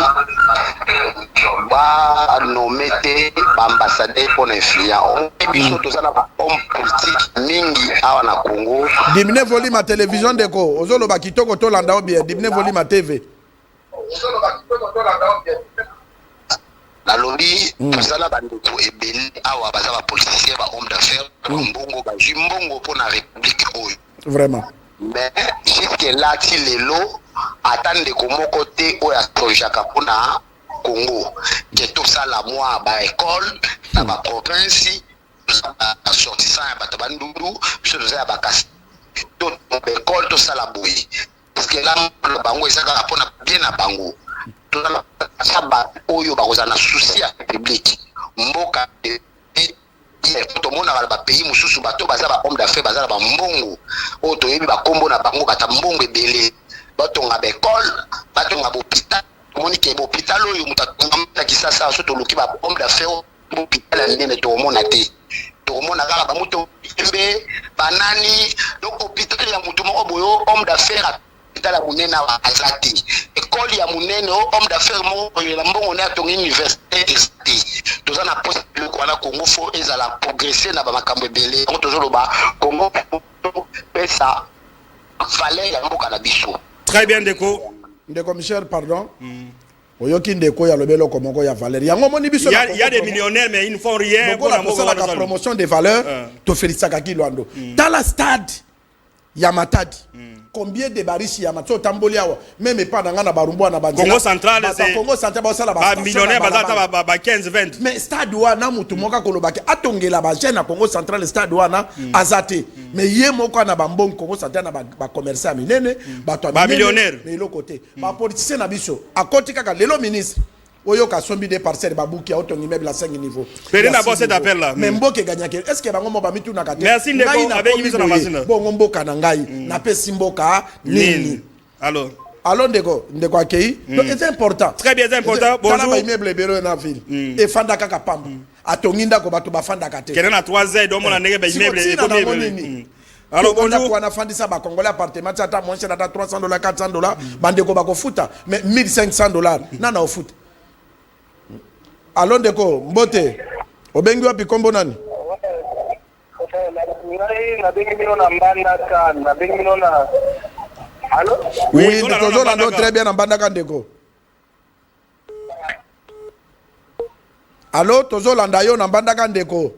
ba nomete ba ambassadeur pour l'influence. Biso tozana ba homme politique mingi awa na Congo.
Dimine volume à télévision ndeko ozoloba kitoko to landa obie dimine volume à TV.
La lobby, tozala bandeko ebele awa baza ba politicien ba homme d'affaires mbongo ba jimbongo pour la république oyo.
Vraiment.
Mais jusque là ti lelo atande ko moko te oya tojaka pona Congo. Que tout ça la moi ba école na ba province sortissant ya bato bandundu biso tozala ba kasi to école to sala boyi. Parce que là bango ezaka pona bien na bango. Tozala saba oyo bakozana souci ya public mboka to mona ba pays mususu bato baza ba homme d'affaires baza ba mbongo o to yebi ba kombo na bango bata mbongo ebele bato nga ba école bato nga hôpital moni ke hôpital oyo mutata kisasa so to luki ba homme d'affaires hôpital ya nene to mona te to mona kala ba muto embe banani donc hôpital ya mutu moko boyo homme d'affaires la munene azati école ya munene homme d'affaires moko la mbongo na tongi université de toza na poste le kwana Congo fo ezala progresser na ba makambo ebele tozo ba Congo pesa valeur ya mboka na biso.
Très bien
Ndeko Michel, pardon. Oyoki ndeko ya lobelo komoko ya valeur. Yango moni biso.
Il y a des millionnaires mais ils ne font rien
pour la promotion des valeurs. To féliciter ki Luando. Dans la stade ya Matadi. Combien de barishi ya matso tamboliawa même pas dans na barumbo na banzela
Congo central c'est
Congo central ba sala ba
millionnaire ba 15 20
mais stade wana mutu moka kolobaki atongela ba jeune na Congo central stade wana azate mais ye moko na bambon Congo central na ba commerçant minene ba to
ba millionnaire
mais l'autre côté ba politicien na biso akoti kaka lelo ministre Oyo ka sombi des parcelles babuki auto immeuble à 5 niveaux.
Périna boss cet appel là.
Mais mboke ganyake. Est-ce que bango ba mitu na kate?
Merci ndeko avec biso na machine.
Bon mboka na ngai na pesi mboka nini.
Alors
ndeko akei. Donc c'est important.
Très bien, c'est important.
Bonjour. Kana ba immeuble bero na ville. Et fanda kaka pamba. Atonginda ko bato ba fanda kate.
Kena na 3 do mona ndenge ba immeuble
combien. Alors bonjour. Kwa na fandi sa ba congolais appartement ata moins cher ata $300 $400 bande ko ba ko futa mais $1,500 nana au foot. Allons ndeko mbote obengi wapi kombo nani oui tozo lando très bien na mbandaka ndeko allo tozo landa yo na mbandaka ndeko.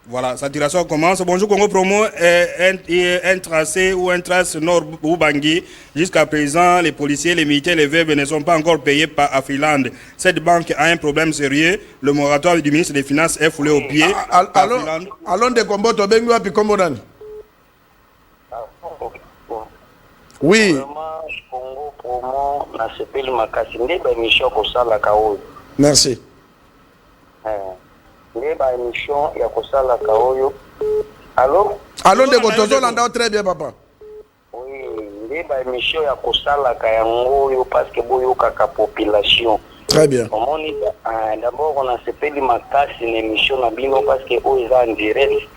Voilà, saturation commence. Bonjour Congo Promo, un tracé ou un trace nord Bangui. Jusqu'à présent, les policiers, les militaires, les veuves ne sont pas encore payés par Afriland. Cette banque a un problème sérieux. Le moratoire du ministre des Finances est foulé au pied.
Allons de combo, to bengi wapi kombo nani? Oui.
Congo Promo na sepeli makasi ndeba emission ko sala kaoyo.
Merci.
Ndeba émission ya kosala kaoyo.
Allô ndeko tozo landa très bien papa.
Oui, ndeba émission ya kosala ka yango parce que boyo kaka population.
Très bien.
D'abord on a sepeli makasi na émission na bino parce que o eza en direct.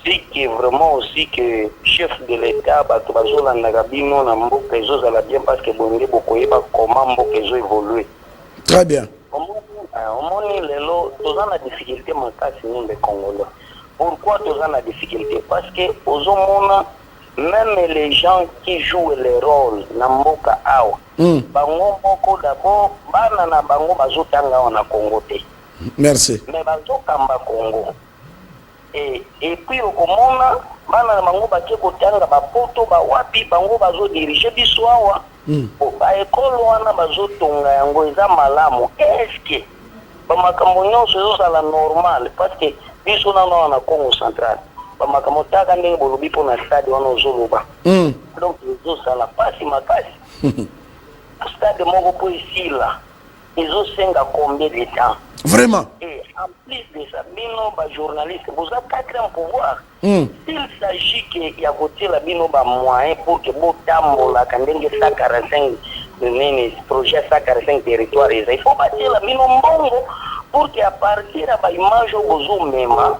C'est que vraiment aussi que chef de l'état bato bazolanda ka bino na mboka ezozala bien parce que bonde bokoyeba comment mboka ezo évoluer.
Très bien.
Omoni lelo tozana la difficulté makasi nous les Congolais. Pourquoi tozana la difficulté? Parce que ozomona même les gens qui jouent le rôle na mboka awa bango moko d'abord bana na bango bazotanga na Congo te.
Merci.
Mais bazokamba Congo. Et puis okomona bana na bango bakie kotanga bapoto ba wapi bango bazo diriger biso awa. Ba école wana bazotonga yango eza malamu. Est-ce que bamakambo nyonso ezosala normal parce que biso nano na Congo central bamakambo taka ndenge bolobi mpo na stade wana ozoloba donc ezosala pasi makasi stade moko po esila ezosenga combien de temps
vraiment
et en plus de ça bino bajournaliste boza quatrième pouvoir s'il s'agit que ya kotiela bino bamoyen pour que botambolaka ndenge 145 nini projet 145 territoire eza il faut batiela bino mbongo pour que à partir ya baimage bozomema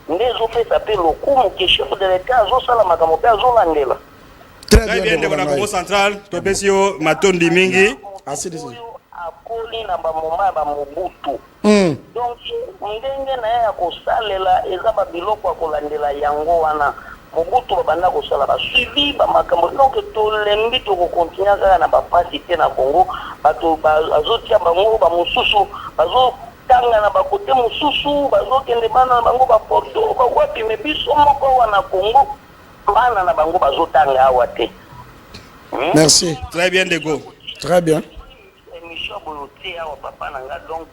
nde ezopesa mpe lokumu ke chef de l'état azosala makambo mpe azolandela.
Très bien ndeko na Congo central topesi yo matondi mingi
akoli na bamoma ya bamobutu donc ndenge na ye ya kosalela eza babiloko ya kolandela yango wana mobutu babanda kosala basuivi bamakambo donc tolembi tokokontinue kaka na bapasi te na Congo bato bazotia bango bamosusu bazotanga na bakote mosusu bazokende bana na bango baporto bawapi me biso moko wana Congo bana na bango bazotanga awa te.
Merci.
Très bien Ndeko.
Très bien.
Émission boyote awa papa nanga donc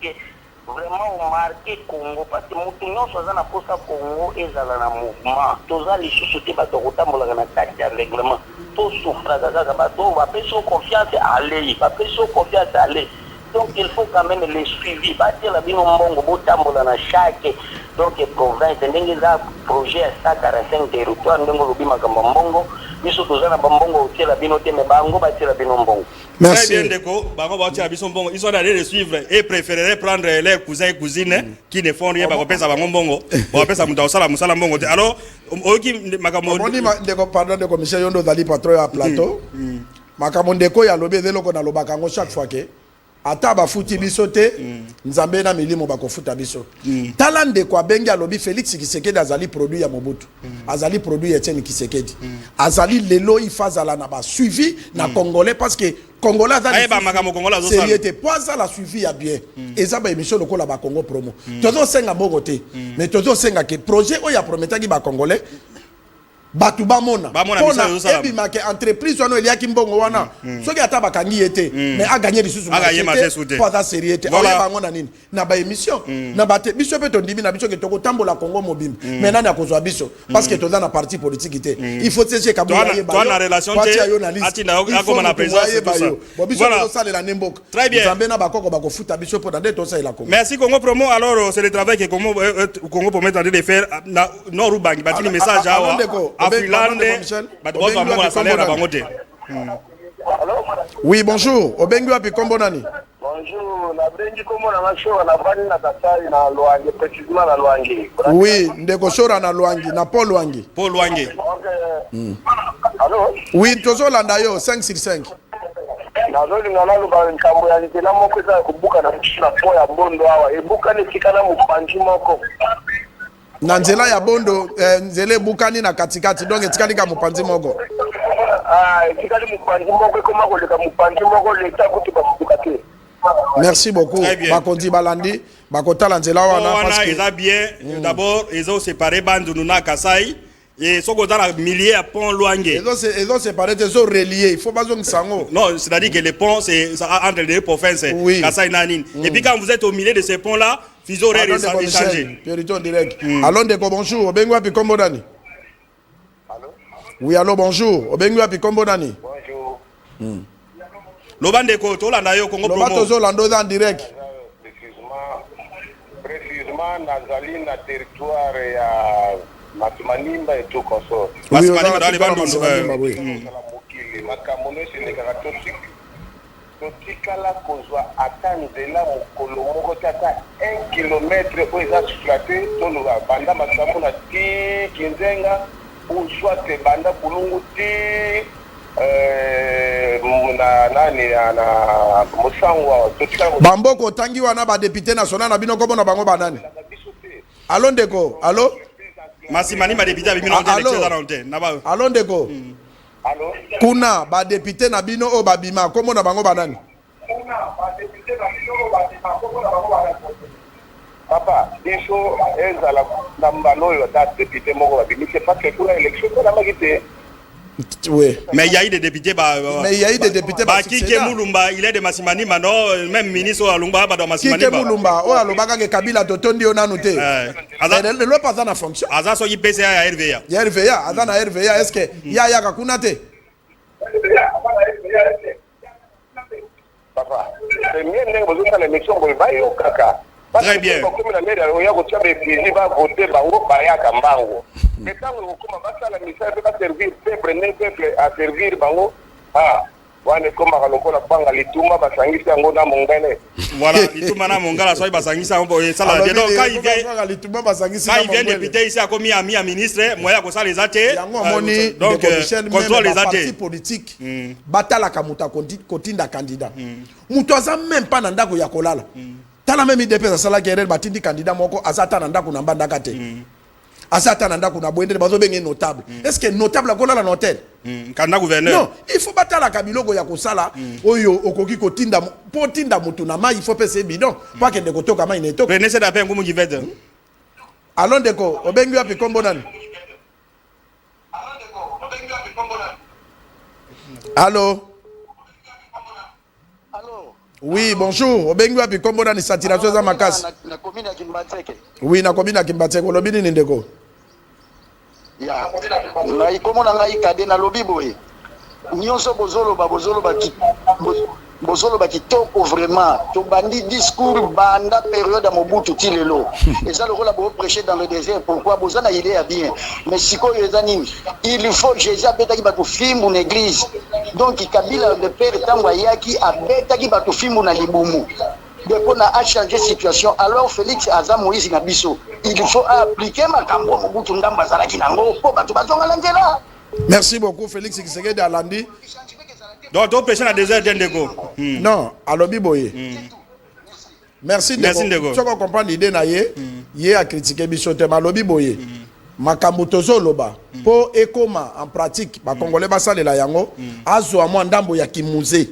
vraiment marqué Congo parce que mutu nyonso aza na posa Congo ezala na mouvement toza lisusu te bato kotambolaka na kati ya règlement tosufraka kaka bato bapesi confiance aller bapesi confiance aller donc il faut quand même les suivi batiela bino mbongo botambola na chaque donc province ndenge eza projet ya 145 territoire ndenge olobi makambo mbongo biso toza na bambongo otiela bino te me bango batiela bino mbongo.
Très bien, Ndeko. Bango batiela biso mbongo. Ils sont allés les suivre et préféreraient prendre leurs cousins et cousines qui ne font rien. Bako pesa bango mbongo. Bako pesa muta osala musala mbongo. Alors, oki makambo.
Ndeko pardon Ndeko Michel Yondo zali patron ya plateau. Makambo Ndeko ya lobe zeloko na lobaka ngo chaque fois que ata bafuti biso te nzambe na milimo bakofuta biso tala Ndeko abengi alobi Félix Tshisekedi azali produit ya Mobutu azali produit ya Etienne Tshisekedi azali lelo ifazala na ba suivi na congolais parce que congolais azali seriété poza la suivi ya bien eza ba émission lokola ba Congo promo tozo senga bongo te mais tozo senga que projet oya prometaki ba congolais batu bamona ebi make entreprise wana eliaki mbongo wana soki ata bakangi ete mais a gagné lisusu marché pas sérieuté oya bango na nini na ba émission na bate biso pe tondimi na biso ke toko tambola Congo mobile mais nani akozwa biso parce que toza na parti politique te il faut tse ka boya ye ba toi na relation te atina akoma na présence tout ça biso to sale la nemboka nzambe na bakoko bakofuta biso po ndé to sale la Congo.
Merci Congo promo. Alors c'est le travail que Congo promet de faire na no rubangi batini message awa
Oui, bonjour. Obengi wapi kombo nani?
Bonjour, na bengi kombo na masho na vani na Kasai na Lwangi, précisément na Lwangi.
Oui, Ndeko Shora na Lwangi, na Paul Lwangi.
Paul Lwangi.
Allô?
Oui, tozo landa yo 5 sur 5.
Nazoli ngana luba nkambo ya nitela moko za kubuka na mchina po ya bondo hawa. Ebuka ni tikana mupanji moko.
Na nzela ya bondo nzele bukani na katikati donc etikali ka mupanzi moko
etikali mupanzi moko koma koleka mupanzi moko leta kuti basuka te.
Merci beaucoup bakondi balandi bakotala nzela wana
parce que ça bien d'abord ils ont séparé bandu na Kasai et soko dans la milliers à pont Lwangi
ils ont séparé ils ont relié il faut pas que sango
non c'est-à-dire que les ponts c'est entre les provinces Kasai Nanine et puis quand vous êtes au milieu de ces ponts là ils auraient échangé
territoire direct. Allô Ndeko bonjour obengi wapi kombo nani?
Allô?
Oui allô bonjour obengi wapi kombo nani?
Bonjour.
Lobandeko to landa yo Congo promo.
Lobato zo lando en direct.
Précisément nazali na territoire ya Matumanimba et tout consort.
Matumanimba dans les bandes
makambo nyonso elekaka totikala kozwa ata nzela mokolo moko tata 1 kilometre oyo eza suflate toloba banda makambo na ti kinzenga uzwa te banda bulungu ti na nani na mosango totikala
bamboko otangi wana badepute national na bino komona bango banani? Allô Ndeko? Allô?
Masimanimba député bino
Allô Ndeko?
Allô?
Kuna ba député na bino o babima komona bango banani?
Papa, biso ezala na mbano yo ta député moko babimi c'est parce que kuna élection ko na magite.
Oui.
Mais il y a eu des députés
mais il y a eu des députés
Kike Mulumba, il est de Masimanimba non même ministre Alumba ba do Masimanimba.
Kike Mulumba o alobaka ke Kabila totondi ona nute. Le pas en fonction.
Aza so IPCA ya RVA.
Ya RVA, aza na RVA est-ce que ya kakuna te?
Papa, c'est mieux de vous faire l'élection pour bayo kaka.
Très bien.
Comme la mère ya ko tsabe pizi ba voter bango baya kambango. Mais quand on commence à la mission de servir peuple ne peuple à servir bango wane koma kalokola panga lituma basangisa yango na mongale.
Voilà, lituma na mongala so basangisa ngo sala de donc quand il vient député ici a commis ami à ministre moya ko sala ezate
donc contrôle les partis politiques batala kamuta kotinda candidat muto aza même pas na ndako ya kolala tala même idepesa sala guerre batindi candidat moko azata na ndako na mbandaka te azata na ndako na bwende bazo bengi notable est-ce que notable akola la hôtel
kanda gouverneur
non il faut batala kabiloko ya kosala oyo okoki kotinda po tinda mutu na mai il faut pese bidon pas que ndeko toka mai neto
prenez cette appel ngumu givete
allons Ndeko obengi wapi kombo nani? Allô? Oui, bonjour. Obengi wapi kombo nani saturation za makasi?
Na commune ya Kimbatseke.
Oui, na commune ya Kimbatseke. Lobini ni Ndeko.
Ya. Na ikomo na ngai kade na lobi boye. Nyonso bozolo ba bozolo ba kitoko vraiment to bandi discours banda période à Mobutu tilelo et ça le rôle à prêcher dans le désert pourquoi bozana il est bien mais siko yezani il faut Jésus abetaki ba fimbu na église donc Kabila de père tango yaki abetaki ba fimbu na libumu depuis on a changé situation alors Félix Aza Moïse na biso il faut appliquer makambo Mobutu ndamba zalaki nango po bato bazonga lanzela.
Merci beaucoup Félix Tshisekedi Alandi.
Donc, ton président a déjà Ndeko.
Non, alobi boye. Merci Ndeko. Tu comprends l'idée na ye a critiqué bisote malobi boye. Makambo tozo loba po ekoma en pratique ba congolais ba salela yango azo amwa ndambo ya kimuze.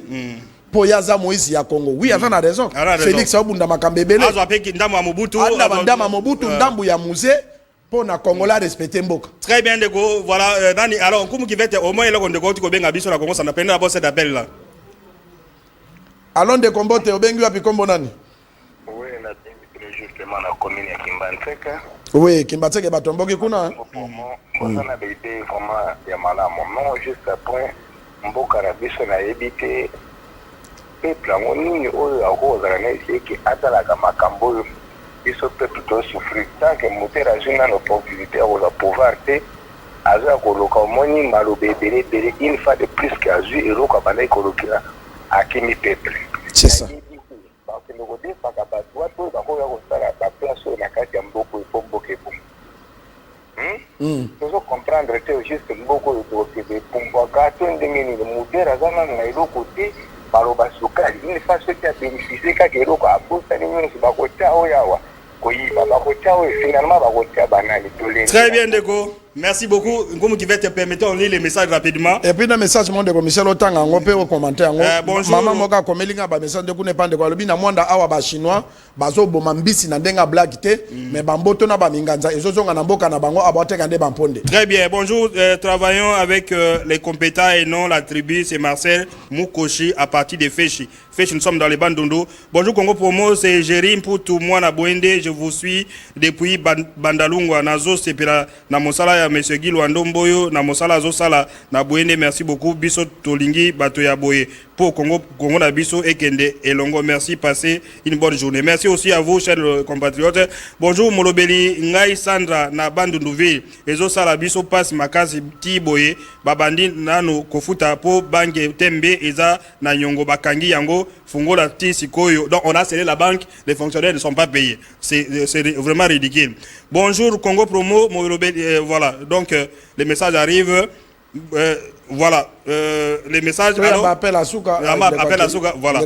Po yaza Moïse ya Congo. Oui, avant a raison. Félix Obunda makambebele.
Azo apeki ndambo ya Mobutu.
Ndambo ya Mobutu ndambo ya muze. Pour na Congolais respecter Mboka.
Très bien Ndeko, voilà Nani alors comme qui va être au moins là Ndeko tu kobenga biso na Congo ça n'appelle d'abord cet appel là.
Allons de combote obengi wapi kombo nani?
Oui, na justement na commune ya Kimbantseka.
Oui, Kimbantseka batomboki kuna.
On a été vraiment ya malamu. Non juste après Mboka na biso na ebité peuple ngoni oyo akozala na iseki atalaka makambo ils sont plutôt souffrir tant que monter à une opportunité à la pauvreté à ça coloca moni malobé bélé une fois de plus qu'à ju et l'eau kabana colokira à qui mi peuple
c'est ça
parce que le côté pas capable toi tout d'accord ya kosala la place na kati ya mboko il faut mboke nous comprendre que juste mboko de pour gâter ndengeni monter à ça na ilo côté baloba sukali une fois ce qui a bénéficié ka kero ko aposta ni nyonso bakota oyawa.
Très bien Ndeko, merci beaucoup. Comme qui va te permettre de lire les messages rapidement.
Et puis dans message monde de Michel Otanga on peut commenter
bonjour.
Maman moka komelinga ba message de ku ne pande ko lobi na mwanda awa ba chinois bazo boma mbisi na ndenga black te mais bamboto na ba minganza ezozonga na mboka na bango aboteka nde bamponde.
Très bien, bonjour, travaillons avec les compétents et non la tribu, c'est Marcel Mukoshi à partir de Feshi. Feshi, nous sommes dans les Bandundu. Bonjour Congo Promo, c'est Jérim pour tout moi na Boende, je vous suis depuis Bandalungwa nazo sepela na mosala ya monsieur Guy Luandomboyo na mosala zo sala na Boende, merci beaucoup biso tolingi bato ya boye pour Congo na biso ekende elongo, merci, passez une bonne journée. Merci aussi à vous chers compatriotes. Bonjour Molobeli Ngai Sandra na Bandunduville ezo sala biso passe makasi ti boye babandi nano kofuta po banque tembe eza na nyongo bakangi yango fungola ti sikoyo. Donc on a scellé la banque, les fonctionnaires ne sont pas payés. C'est vraiment ridicule. Bonjour Congo Promo Molobeli, voilà. Donc les messages arrivent. Voilà, les messages.
Appel à Souka.
Voilà.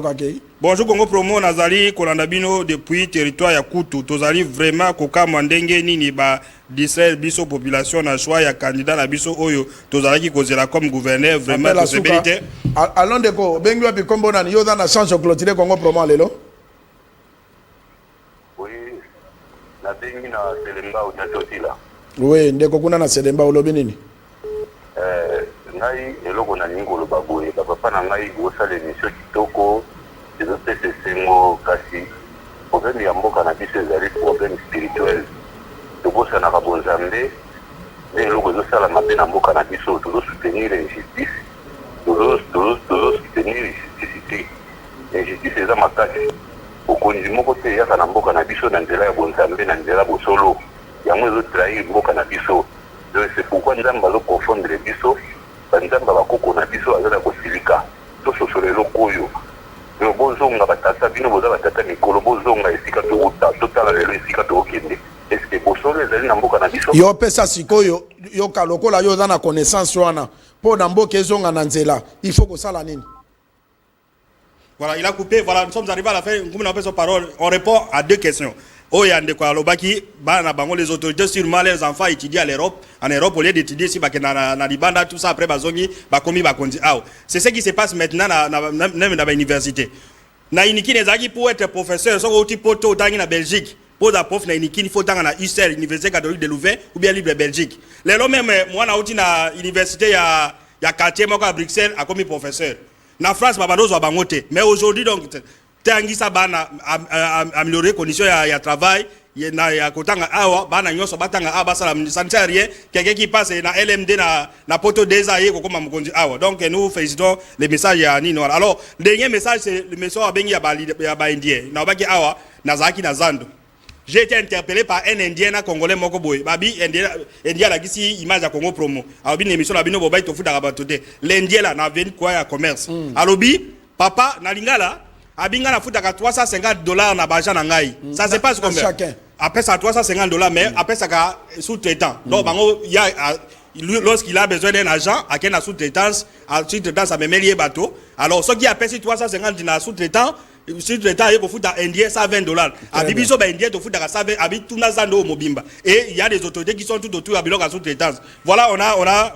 Bonjour Congo Promo Nazali Kolandabino depuis territoire ya Kutu. Tozali vraiment koka mandenge nini ba distraire biso population na choix ya candidat na biso oyo tozalaki kozela comme gouverneur vraiment possibilité.
Allons Ndeko, bengi wapi kombo nani yo na chance clôturer Congo Promo lelo.
Oui, na bengi na Selemba utatotila.
Oui, Ndeko kuna na Selemba ulobi nini?
Ngai eloko na ningolo baboye papa na ngai osala émission kitoko ezopesa esengo kasi problème ya mboka na biso ezali problème spirituel tokosanaka bonzambe nde eloko ezosala mabe na mboka na biso tozosoutenir injustice tozosoutenir justicité injustice eza makasi okonzi moko te eyaka na mboka na biso na nzela ya bonzambe na nzela bosolo yango ezotrahir mboka na biso. C'est pourquoi nous allons confondre les bisous. Banzamba bakoko na biso azala kosilika to sosolelo koyo yo bozonga batata bino boza batata mikolo bozonga esika to uta totala lelo esika to okende eske bosolo ezali na mboka na biso
yo pesa sikoyo yo kalokola yo na connaissance wana po na mboka ezonga na nzela il faut que ça la nini.
Voilà, il a coupé. Voilà, nous sommes arrivés à la fin. Comme on appelle sa parole, on répond à deux questions. Oyande kwa lobaki bana bango les autorités sûrement les enfants étudient à l'Europe en Europe au lieu d'étudier ici na libanda tout ça après bazongi bakomi bakondi ah c'est ce qui se passe maintenant na université na iniki nezaki pour être professeur so oti poto tangi na Belgique pour la prof na iniki il faut tanga na UCL Université catholique de Louvain ou bien Libre Belgique les lo même moi na oti na université ya quartier moko à Bruxelles a commis professeur na France babadozo bangote mais aujourd'hui donc Tangi Sabana améliorer conditions ya travail ya kotanga awa bana nyonso batanga awa basala ça ne sert à rien quelqu'un qui passe na LMD na poto des aye ko koma mukonzi awa donc nous félicitons les messages ya nino alors le dernier message c'est le message abengi ya ba indien na baki awa nazaki na zando. J'ai été interpellé par un Indien à Congolais moko boy. Babi Indien la gisi image à Congo promo. Alors bi émission la bino bobai tofu d'arabatote. L'Indien là na venu quoi ya commerce. Alors bi papa na lingala abinga na futa ka $350 na baja na ngai. Ça se passe comme
chacun.
Après ça $350 mais après ça ka sous-traitant. Donc bango il y a lorsqu'il a besoin d'un agent à quel sous-traitance à même lié bateau. Alors ce qui a payé 350 na sous-traitant sous-traitant il faut foutre indien $120. Abibiso ba indien to foutre ka 120 abi tuna zando mobimba. Et il y a des autorités qui sont tout autour à biloko sous-traitance. Voilà,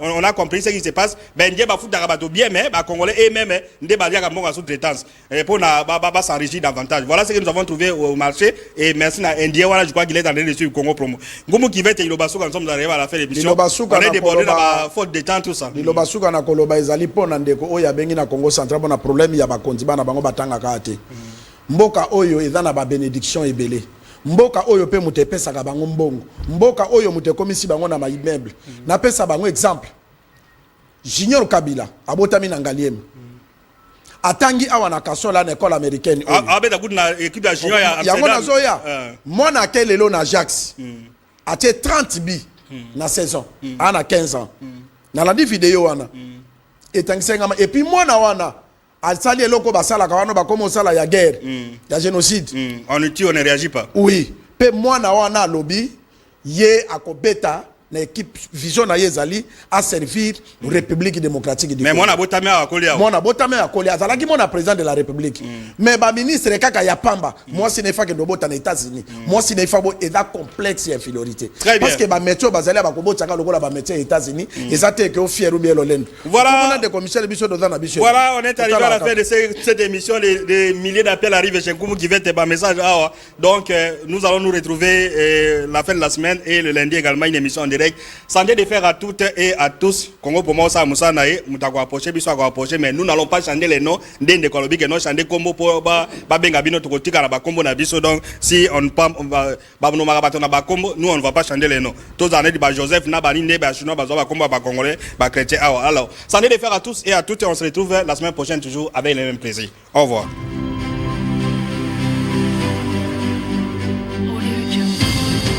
on a compris ce qui se passe. Ben indien ba foutre ka bateau bien mais ba congolais et même ndé ba liaka monga sous-traitance. Et pour na ba s'enrichir davantage. Voilà ce que nous avons trouvé au marché et merci na indien voilà je crois qu'il est en train de suivre Congo promo. Ngumu qui va être Ilobasuka nous sommes arrivés à la fin de l'émission. On est débordé dans la faute de temps tout ça.
Ilobasuka na koloba ezali pona ndeko oya bengi na Congo central bona problème ya ba konziba na bango batanga kate. Mboka oyo eza na ba bénédiction ebele. Mboka oyo pe muté pesaka bango mbongo. Mboka oyo muté komisi bango na ma immeuble. Na pesa bango exemple. Junior Kabila abotami na Ngaliema. Atangi awa na kasola na école américaine.
Abeta good na équipe ya junior ya
Amsterdam. Ya mona zoya. Mona kelelo na Ajax. Até 30 bi na saison. Ana 15 ans. Na la vidéo wana. Et puis mona wana Alsali eloko basala ka wana ba komo sala ya guerre ya génocide
on ne réagit pas
oui pe mwana wana lobby ye akobeta na équipe vision na yezali à servir République démocratique du Congo.
Mais mwana botame akolia
mwana botame akolia azalaki mwana président de la République mais ba ministre kaka ya pamba moi si nefa ke ndobota na États-Unis moi si nefa bo eza complexe et infériorité parce que ba métier bazali ba kobota ka lokola ba métier États-Unis ezate que au fier ou bien lolendo
voilà
de commissaire biso do na biso
voilà on est arrivé à la fin de cette émission les milliers d'appels arrivent chez Nkumu qui va te ba message donc nous allons nous retrouver la fin de la semaine et le lundi également une émission en direct. Santé de faire à toutes et à tous. Congo pour moi ça musa nae mutako approcher biso approcher mais nous n'allons pas changer les noms d'ende kolobi que non changer combo pour ba benga bino to kotika na ba combo na biso donc si on va no marabato na ba combo nous on ne va pas changer les noms. Tous années de ba Joseph na ba ninde ba chinois ba zo ba combo ba congolais ba chrétien alors santé de faire à tous et à toutes et on se retrouve la semaine prochaine toujours avec le même plaisir. Au revoir.